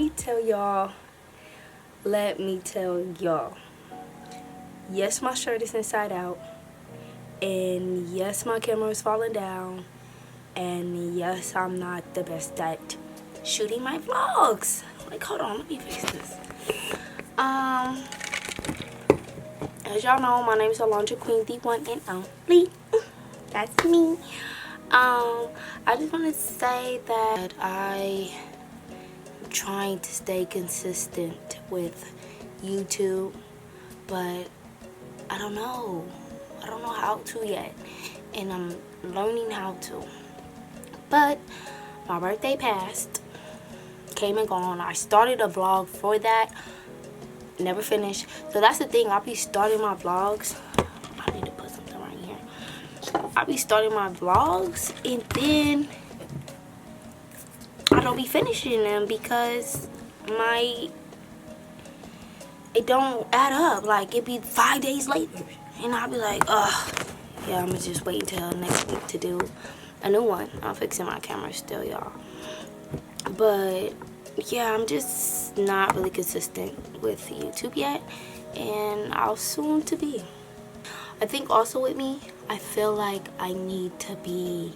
me tell y'all, yes, my shirt is inside out, and yes, my camera is falling down, and yes, I'm not the best at shooting my vlogs. Like, hold on, let me fix this. As y'all know, my name is Alondra Queen, the one and only. That's me. I just want to say that I am trying to stay consistent with YouTube, but I don't know how to yet, and I'm learning how to. But my birthday passed, came and gone. I started a vlog for that, never finished. So that's the thing, I'll be starting my vlogs. I need to put something right here. I'll be starting my vlogs and then I don't be finishing them because it don't add up. Like, it be 5 days later and I'll be like, ugh, yeah, I'm gonna just wait until next week to do a new one. I'm fixing my camera still, y'all. But yeah, I'm just not really consistent with YouTube yet, and I'll soon to be. I think also with me, I feel like I need to be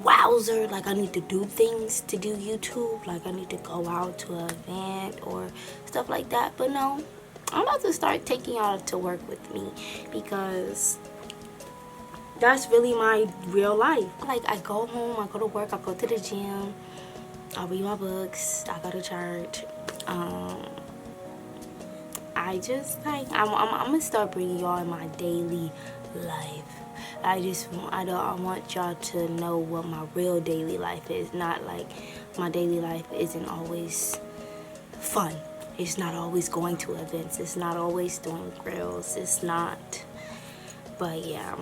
wowzer, like I need to do things to do YouTube, like I need to go out to an event or stuff like that. But no, I'm about to start taking y'all to work with me because that's really my real life. Like, I go home, I go to work, I go to the gym, I read my books, I go to church. I just like I'm gonna start bringing y'all in my daily life. I want y'all to know what my real daily life is. Not like my daily life isn't always fun. It's not always going to events. It's not always doing grills. It's not. But yeah.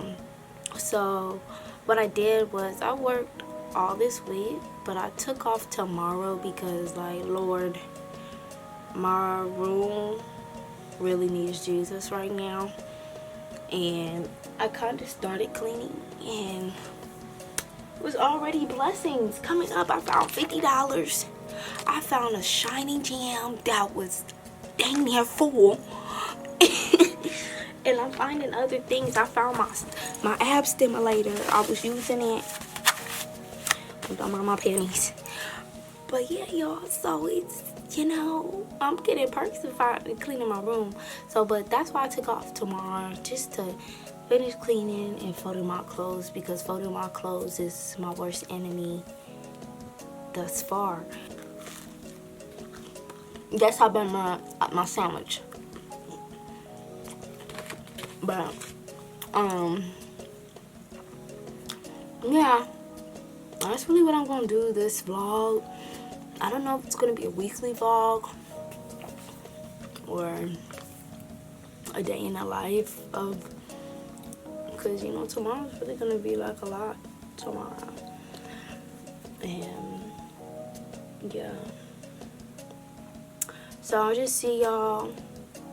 So what I did was I worked all this week, but I took off tomorrow because, like, Lord, my room really needs Jesus right now. And I kind of started cleaning and it was already blessings coming up. I found $50. I found a shiny gem that was dang near full. And I'm finding other things. I found my ab stimulator. I was using it. Don't mind my panties. But yeah, y'all, so it's, you know, I'm getting perks if I cleaning my room. So, but that's why I took off tomorrow, just to finish cleaning and folding my clothes, because folding my clothes is my worst enemy thus far. That's how been my sandwich. But yeah, that's really what I'm gonna do this vlog. I don't know if it's gonna be a weekly vlog or a day in the life of, because, you know, tomorrow's really gonna be like a lot tomorrow. And yeah, so I'll just see y'all.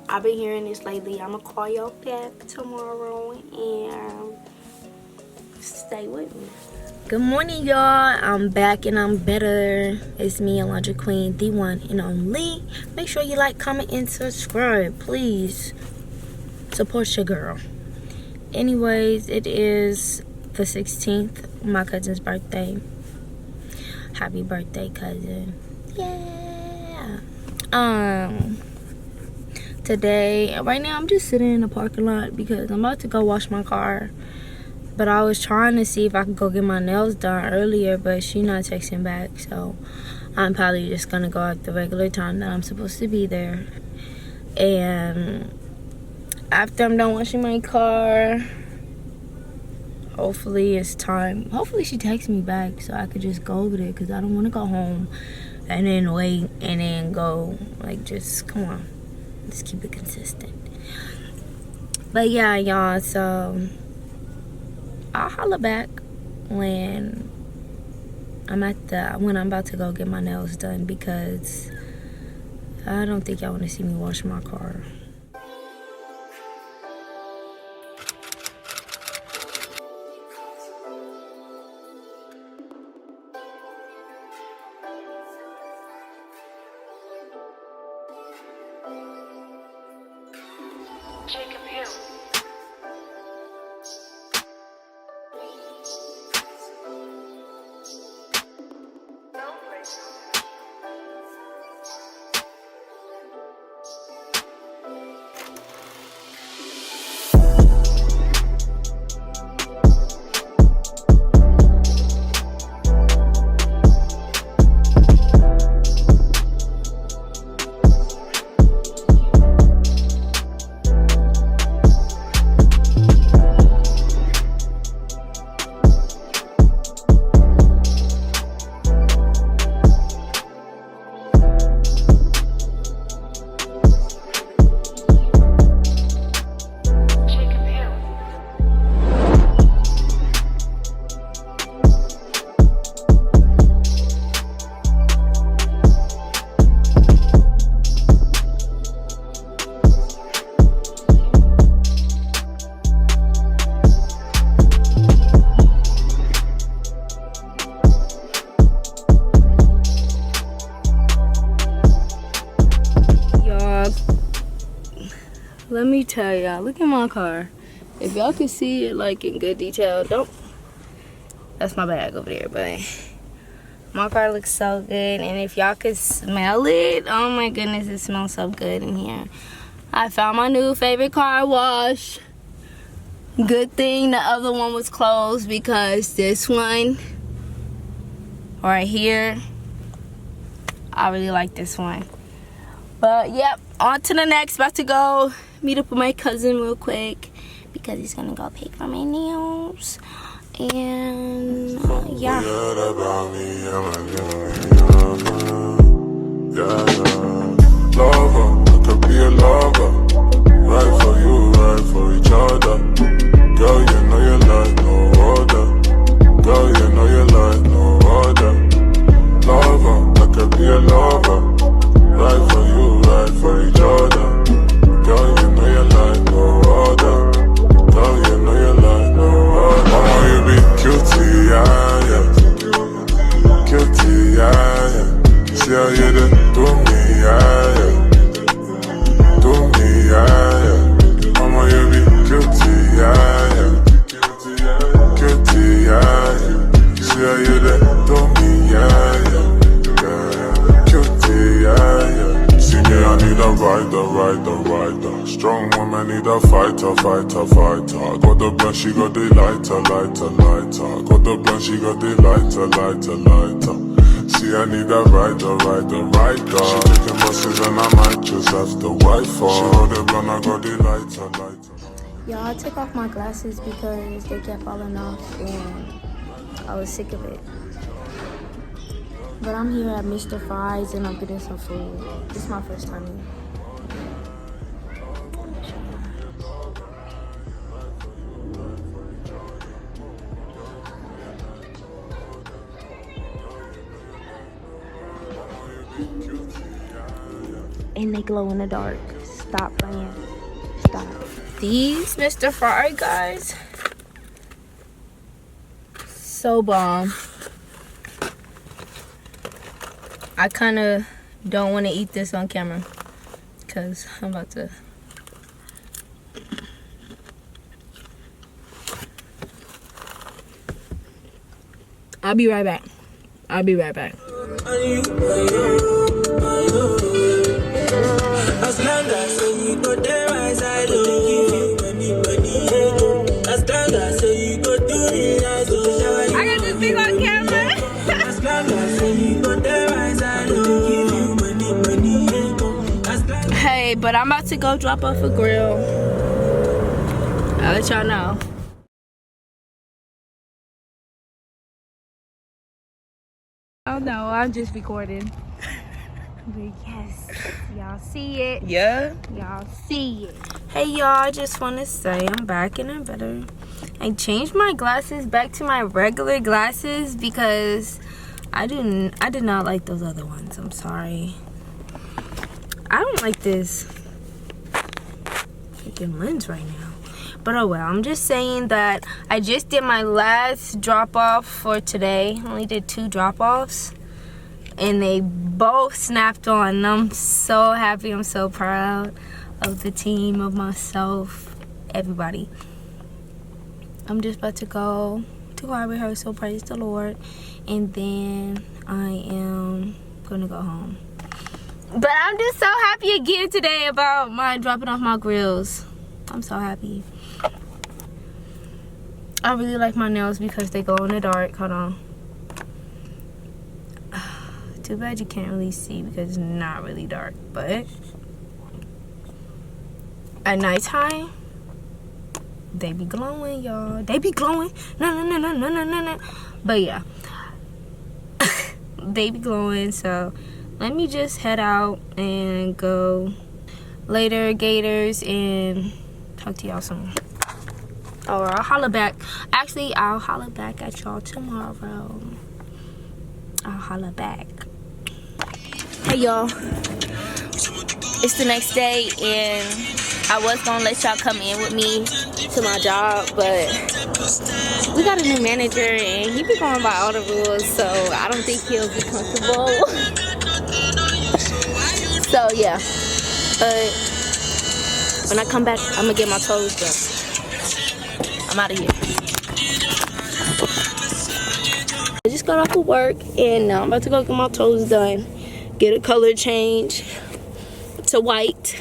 I've been hearing this lately. I'm gonna call y'all back tomorrow and stay with me. Good morning, y'all. I'm back and I'm better. It's me, Alondra Queen, the one and only. Make sure you like, comment, and subscribe. Please support your girl. Anyways, it is the 16th, my cousin's birthday. Happy birthday, cousin. Yeah. Today, right now, I'm just sitting in the parking lot because I'm about to go wash my car. But I was trying to see if I could go get my nails done earlier, but she's not texting back. So I'm probably just going to go at the regular time that I'm supposed to be there. And after I'm done washing my car, hopefully it's time. Hopefully she texts me back so I could just go over there, because I don't want to go home and then wait and then go. Like, just come on. Just keep it consistent. But yeah, y'all, so I'll holler back when I'm about to go get my nails done, because I don't think y'all want to see me wash my car. Let me tell y'all, look at my car. If y'all can see it like in good detail, don't, that's my bag over there, but my car looks so good. And if y'all could smell it, oh my goodness, it smells so good in here. I found my new favorite car wash. Good thing the other one was closed, because this one right here, I really like this one. But yep, on to the next. About to go meet up with my cousin real quick because he's gonna go pay for my nails. And yeah. Lover, I could be a lover. Right for you, right for each other. Girl, you know you like no other. Girl, you know you like no other. Lover, I could be a lover. Right for you, right for each other. Girl, you know you like no other. Girl, you know you like no other. Mama, you be cutie, yeah, yeah. Cutie, yeah, yeah. See how you do me, yeah, yeah. Do me, yeah, yeah. Mama, you be cutie, yeah, yeah. Cutie, yeah, yeah. See how you do me, yeah, yeah. I need a rider. Strong woman need a fighter. Got the blunt, she got the lighter. Got the blunt, she got the lighter. See, I need a rider. She taking buses and I might just have the Wi-Fi. She got the blunt, I got the lighter. Y'all, I took off my glasses because they kept falling off and I was sick of it. But I'm here at Mr. Fry's and I'm getting some food. This is my first time here. And they glow in the dark. Stop playing. Stop. These Mr. Fry guys, so bomb. I kind of don't want to eat this on camera because I'm about to. I'll be right back. As long as you go there, I don't give you money. As long as you go do it, I got this thing on camera. As long as you go there, I don't give you money. Hey, but I'm about to go drop off a grill. I'll let y'all know. Oh no, I'm just recording. But yes, y'all see it. Yeah. Y'all see it. Hey y'all, I just want to say I'm back and I'm better. I changed my glasses back to my regular glasses because I did not like those other ones. I'm sorry. I don't like this freaking lens right now. But oh well, I'm just saying that I just did my last drop off for today. I only did 2 drop offs. and they both snapped on. And I'm so happy. I'm so proud of the team, of myself, everybody. I'm just about to go to our rehearsal, praise the Lord, and then I am gonna go home. But I'm just so happy again today about my dropping off my grills. I'm so happy. I really like my nails because they glow in the dark. Hold on. Too bad you can't really see because it's not really dark. But at nighttime, they be glowing, y'all. They be glowing. No. But yeah. They be glowing, so let me just head out and go later, Gators, and talk to y'all soon. Or I'll holler back. Actually, I'll holler back at y'all tomorrow. I'll holler back. Hey, y'all. It's the next day, and I was gonna let y'all come in with me to my job, but we got a new manager, and he be going by all the rules, so I don't think he'll be comfortable. So yeah, but when I come back, I'm gonna get my toes done. I'm out of here. I just got off of work, and now I'm about to go get my toes done, get a color change to white,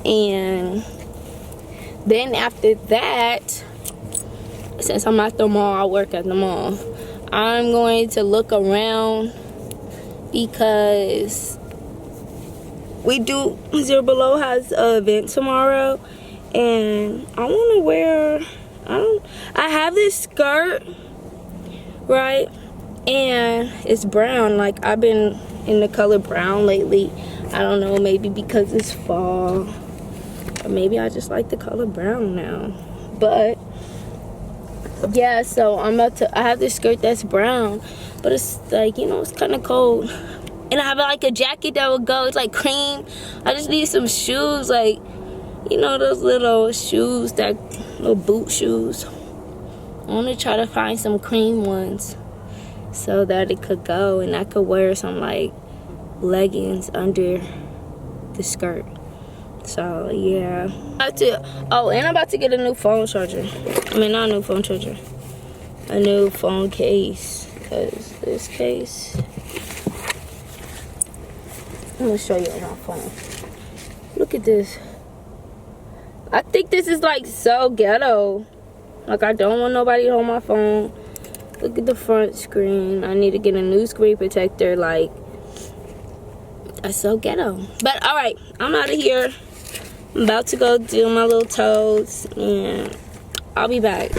and then after that, since I'm at the mall, I work at the mall, I'm going to look around because we do Zero Below has an event tomorrow, and I want to wear, I have this skirt, right, and it's brown. Like, I've been in the color brown lately. I don't know, maybe because it's fall, or maybe I just like the color brown now. But yeah, so I have this skirt that's brown, but it's like, you know, it's kind of cold. And I have like a jacket that would go, it's like cream. I just need some shoes, like, you know, those little shoes, that little boot shoes. I want to try to find some cream ones so that it could go, and I could wear some like leggings under the skirt. So yeah, I'm about to get a new phone charger. I mean, not a new phone charger, a new phone case, because this case, I'm gonna show you on my phone. Look at this. I think this is like so ghetto. Like, I don't want nobody to hold my phone. Look at the front screen. I need to get a new screen protector. Like, that's so ghetto. But all right, I'm out of here. I'm about to go do my little toes, and I'll be back.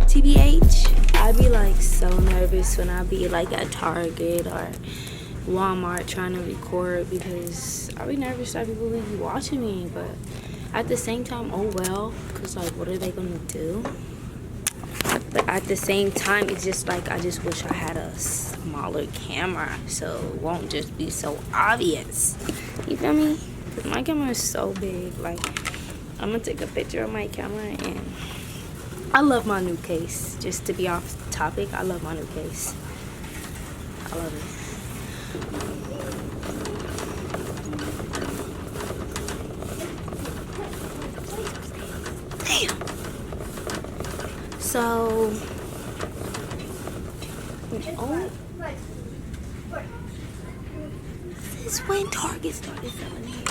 TBH, I be like so nervous when I be like at Target or Walmart trying to record, because I be nervous that people will be watching me, but at the same time, oh well, because like, what are they gonna do? But at the same time, it's just like, I just wish I had a smaller camera so it won't just be so obvious. You feel me? Because my camera is so big. Like, I'm gonna take a picture of my camera, and I love my new case. Just to be off topic, I love my new case. I love it. Damn. So, this is when Target started selling here.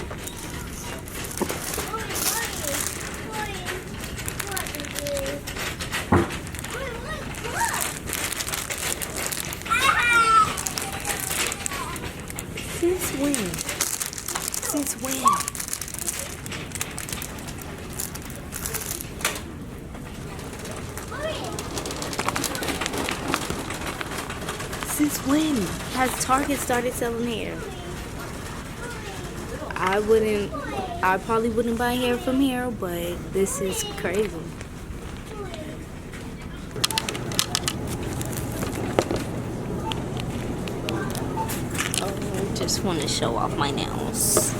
Since when? Since when? Since when has Target started selling hair? I probably wouldn't buy hair from here, but this is crazy. Just want to show off my nails.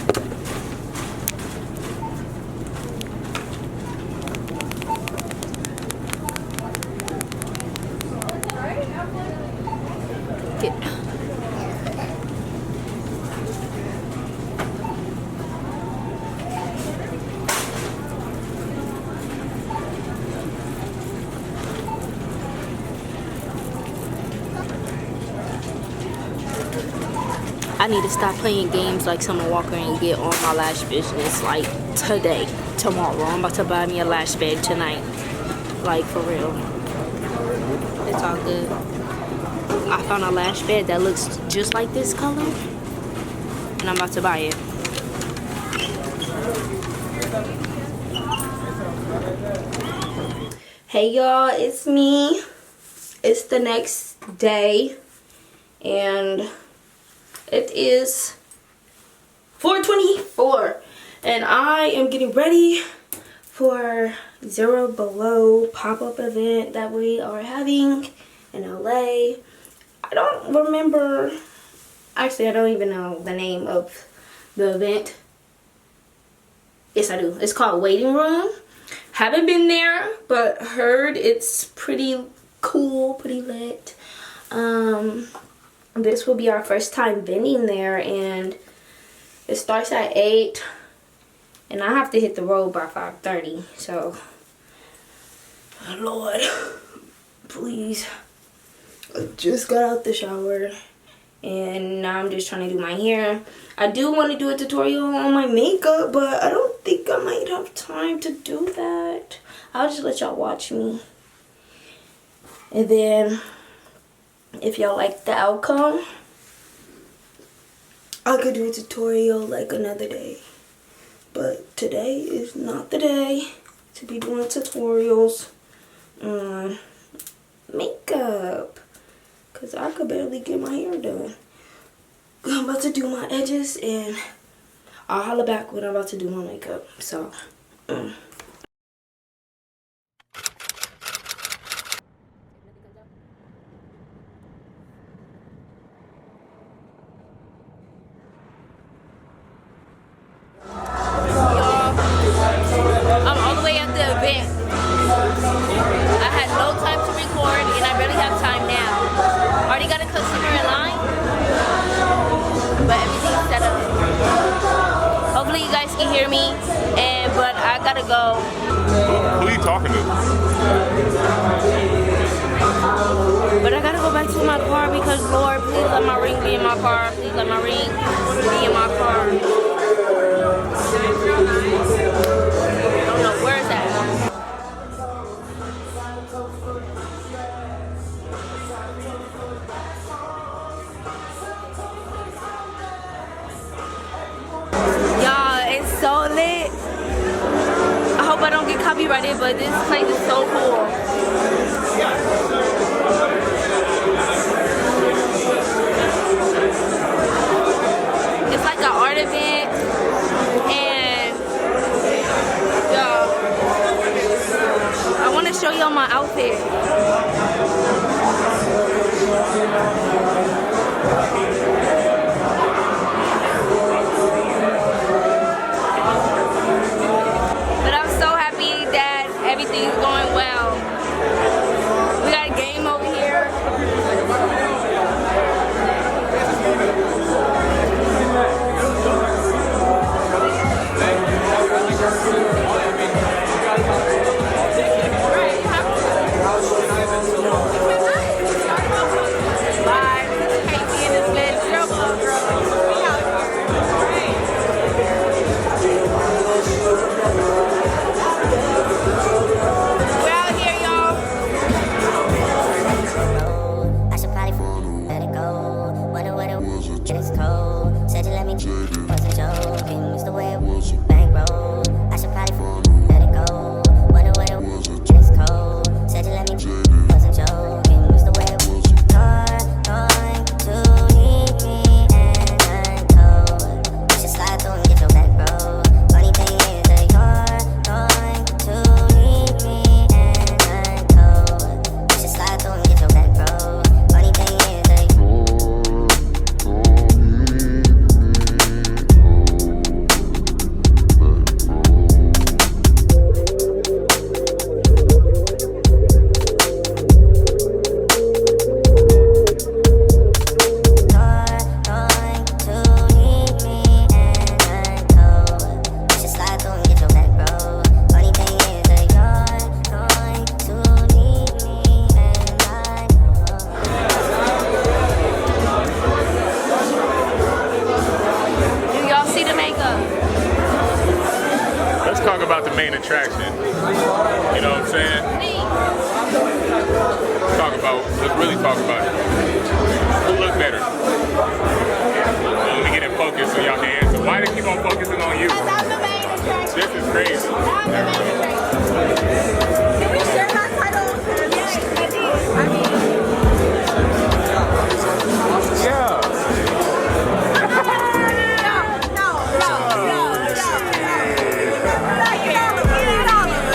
I need to stop playing games like Summer Walker and get on my lash business like today, tomorrow. I'm about to buy me a lash bed tonight. Like, for real. It's all good. I found a lash bed that looks just like this color, and I'm about to buy it. Hey y'all, it's me. It's the next day, and it is 4:24, and I am getting ready for Zero Below pop-up event that we are having in LA. I don't remember, actually I don't even know the name of the event. Yes, I do. It's called Waiting Room. Haven't been there, but heard it's pretty cool, pretty lit. This will be our first time vending there, and it starts at 8, and I have to hit the road by 5:30. So, Lord, please. I just got out the shower, and now I'm just trying to do my hair. I do want to do a tutorial on my makeup, but I don't think I might have time to do that. I'll just let y'all watch me. And then, if y'all like the outcome, I could do a tutorial like another day. But today is not the day to be doing tutorials on makeup, because I could barely get my hair done. I'm about to do my edges, and I'll holler back when I'm about to do my makeup. So, I'm all the way at the event. I had no time to record, and I barely have time now. Already got a customer in line, but everything's set up. Hopefully you guys can hear me, but I gotta go. Who are you talking to? But I gotta go back to my car because, Lord, please let my ring be in my car. Please let my ring be in my car. I don't know, where is that? Y'all, it's so lit. I hope I don't get copyrighted, but this place is so cool. It's like an art event, and y'all, I want to show y'all my outfit. But I'm so happy that everything's going well. We got a game over here. about the main attraction. You know what I'm saying? Let's really talk about it. Who look better? Let me get it focused so y'all can answer. Why do they keep on focusing on you? I'm the main attraction. This is crazy. I'm the main attraction. Can we share my title? Yes, I did. I mean, Yeah. no.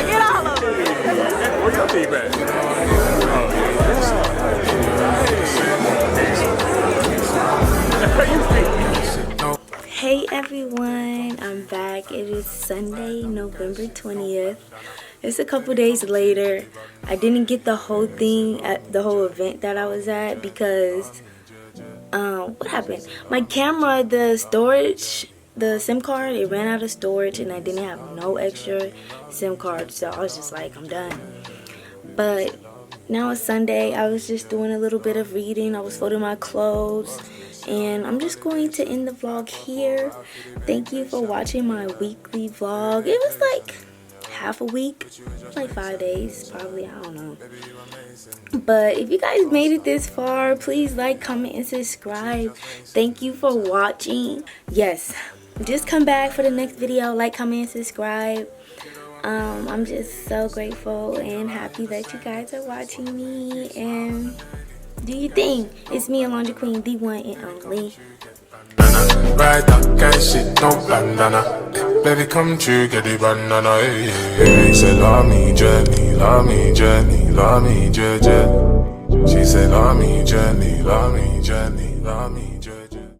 Get all of it. Where your team at? Hey everyone, I'm back. It is Sunday, November 20th. It's a couple days later. I didn't get the whole thing at the whole event that I was at because what happened? My camera, the storage, the SIM card, it ran out of storage and I didn't have no extra SIM card, so I was just like, I'm done. But now it's Sunday. I was just doing a little bit of reading. I was folding my clothes. And I'm just going to end the vlog here. Thank you for watching my weekly vlog. It was like half a week, like 5 days probably, I don't know. But if you guys made it this far, please like, comment, and subscribe. Thank you for watching. Yes, just come back for the next video. Like, comment, and subscribe. I'm just so grateful and happy that you guys are watching me and do you think it's me, Alondra Queen, the one and only? Ride that guy shit, no bandana. Baby, come true, get the banana. Hey, say, love me, journey, love me, journey, love me, journey. She said, love me, journey, love me, journey, love me.